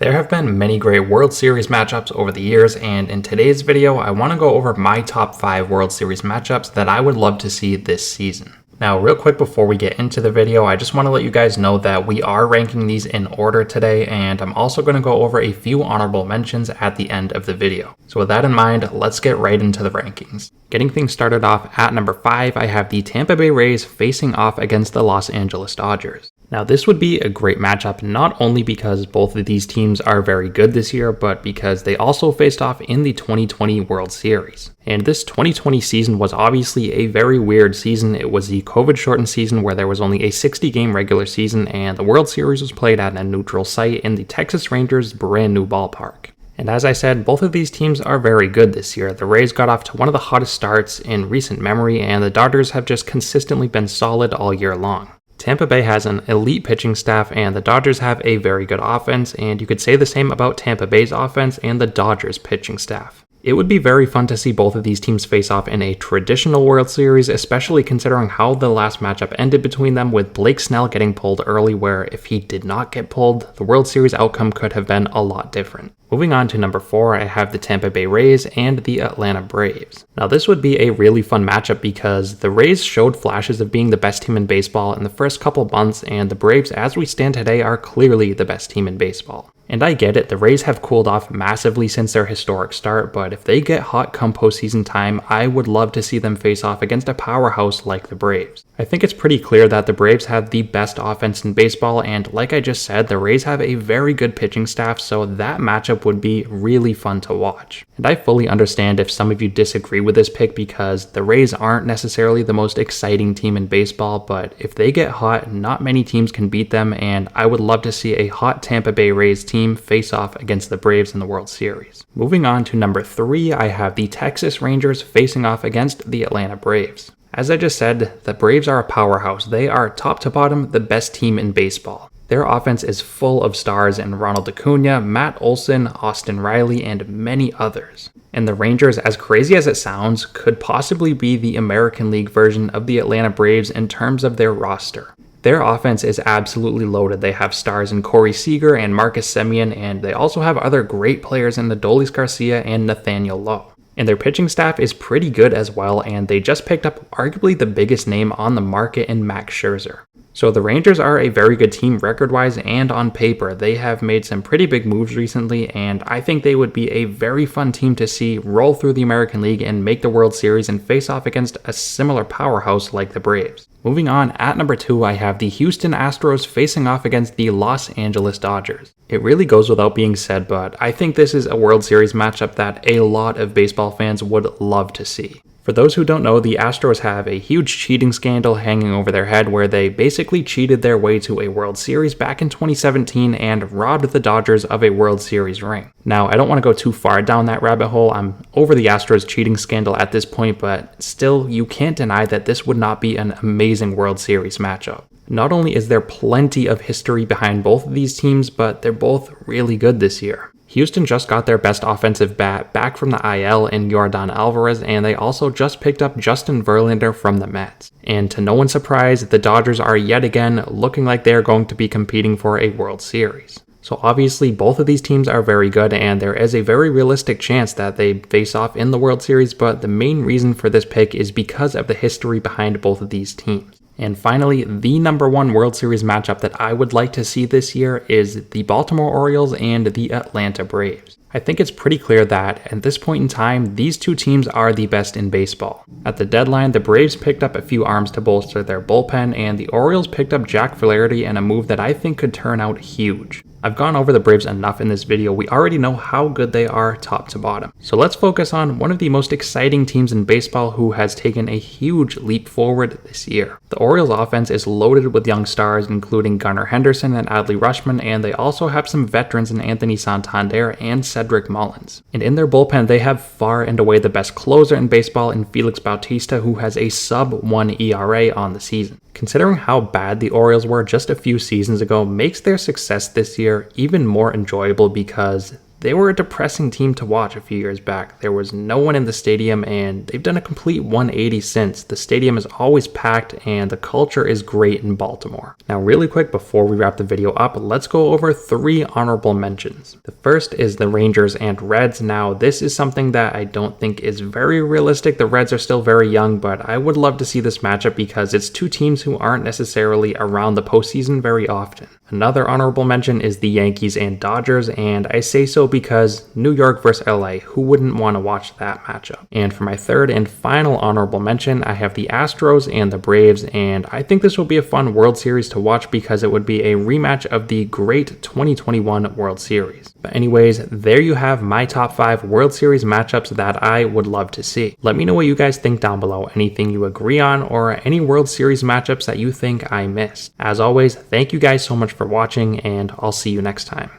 There have been many great World Series matchups over the years, and in today's video, I want to go over my top 5 World Series matchups that I would love to see this season. Now, real quick before we get into the video, I just want to let you guys know that we are ranking these in order today, and I'm also going to go over a few honorable mentions at the end of the video. So with that in mind, let's get right into the rankings. Getting things started off at number 5, I have the Tampa Bay Rays facing off against the Los Angeles Dodgers. Now, this would be a great matchup not only because both of these teams are very good this year, but because they also faced off in the 2020 World Series. And this 2020 season was obviously a very weird season. It was the COVID-shortened season where there was only a 60-game regular season, and the World Series was played at a neutral site in the Texas Rangers' brand new ballpark. And as I said, both of these teams are very good this year. The Rays got off to one of the hottest starts in recent memory, and the Dodgers have just consistently been solid all year long. Tampa Bay has an elite pitching staff, and the Dodgers have a very good offense, and you could say the same about Tampa Bay's offense and the Dodgers' pitching staff. It would be very fun to see both of these teams face off in a traditional World Series, especially considering how the last matchup ended between them, with Blake Snell getting pulled early, where if he did not get pulled, the World Series outcome could have been a lot different. Moving on to number 4, I have the Tampa Bay Rays and the Atlanta Braves. Now, this would be a really fun matchup because the Rays showed flashes of being the best team in baseball in the first couple months, and the Braves, as we stand today, are clearly the best team in baseball. And I get it, the Rays have cooled off massively since their historic start, but if they get hot come postseason time, I would love to see them face off against a powerhouse like the Braves. I think it's pretty clear that the Braves have the best offense in baseball, and like I just said, the Rays have a very good pitching staff, so that matchup would be really fun to watch. And I fully understand if some of you disagree with this pick because the Rays aren't necessarily the most exciting team in baseball, but if they get hot, not many teams can beat them, and I would love to see a hot Tampa Bay Rays team face off against the Braves in the World Series. Moving on to number 3, I have the Texas Rangers facing off against the Atlanta Braves. As I just said, the Braves are a powerhouse. They are top to bottom the best team in baseball. Their offense is full of stars in Ronald Acuna, Matt Olson, Austin Riley, and many others. And the Rangers, as crazy as it sounds, could possibly be the American League version of the Atlanta Braves in terms of their roster. Their offense is absolutely loaded. They have stars in Corey Seager and Marcus Semien, and they also have other great players in Adolis Garcia and Nathaniel Lowe. And their pitching staff is pretty good as well, and they just picked up arguably the biggest name on the market in Max Scherzer. So the Rangers are a very good team record-wise and on paper. They have made some pretty big moves recently, and I think they would be a very fun team to see roll through the American League and make the World Series and face off against a similar powerhouse like the Braves. Moving on, at number 2, I have the Houston Astros facing off against the Los Angeles Dodgers. It really goes without being said, but I think this is a World Series matchup that a lot of baseball fans would love to see. For those who don't know, the Astros have a huge cheating scandal hanging over their head where they basically cheated their way to a World Series back in 2017 and robbed the Dodgers of a World Series ring. Now, I don't want to go too far down that rabbit hole. I'm over the Astros cheating scandal at this point, but still, you can't deny that this would not be an amazing World Series matchup. Not only is there plenty of history behind both of these teams, but they're both really good this year. Houston just got their best offensive bat back from the IL in Yordan Alvarez, and they also just picked up Justin Verlander from the Mets. And to no one's surprise, the Dodgers are yet again looking like they are going to be competing for a World Series. So obviously both of these teams are very good, and there is a very realistic chance that they face off in the World Series, but the main reason for this pick is because of the history behind both of these teams. And finally, the number 1 World Series matchup that I would like to see this year is the Baltimore Orioles and the Atlanta Braves. I think it's pretty clear that, at this point in time, these two teams are the best in baseball. At the deadline, the Braves picked up a few arms to bolster their bullpen, and the Orioles picked up Jack Flaherty in a move that I think could turn out huge. I've gone over the Braves enough in this video. We already know how good they are top to bottom. So let's focus on one of the most exciting teams in baseball who has taken a huge leap forward this year. The Orioles offense is loaded with young stars, including Gunnar Henderson and Adley Rutschman, and they also have some veterans in Anthony Santander and Cedric Mullins. And in their bullpen, they have far and away the best closer in baseball in Felix Bautista, who has a sub-1 ERA on the season. Considering how bad the Orioles were just a few seasons ago makes their success this year even more enjoyable because they were a depressing team to watch a few years back. There was no one in the stadium, and they've done a complete 180 since. The stadium is always packed, and the culture is great in Baltimore. Now, really quick before we wrap the video up, let's go over 3 honorable mentions. The first is the Rangers and Reds. Now, this is something that I don't think is very realistic. The Reds are still very young, but I would love to see this matchup because it's 2 teams who aren't necessarily around the postseason very often. Another honorable mention is the Yankees and Dodgers, and I say so because New York versus LA, who wouldn't want to watch that matchup? And for my third and final honorable mention, I have the Astros and the Braves, and I think this will be a fun World Series to watch because it would be a rematch of the great 2021 World Series. But anyways, there you have my top 5 World Series matchups that I would love to see. Let me know what you guys think down below, anything you agree on, or any World Series matchups that you think I missed. As always, thank you guys so much for watching, and I'll see you next time.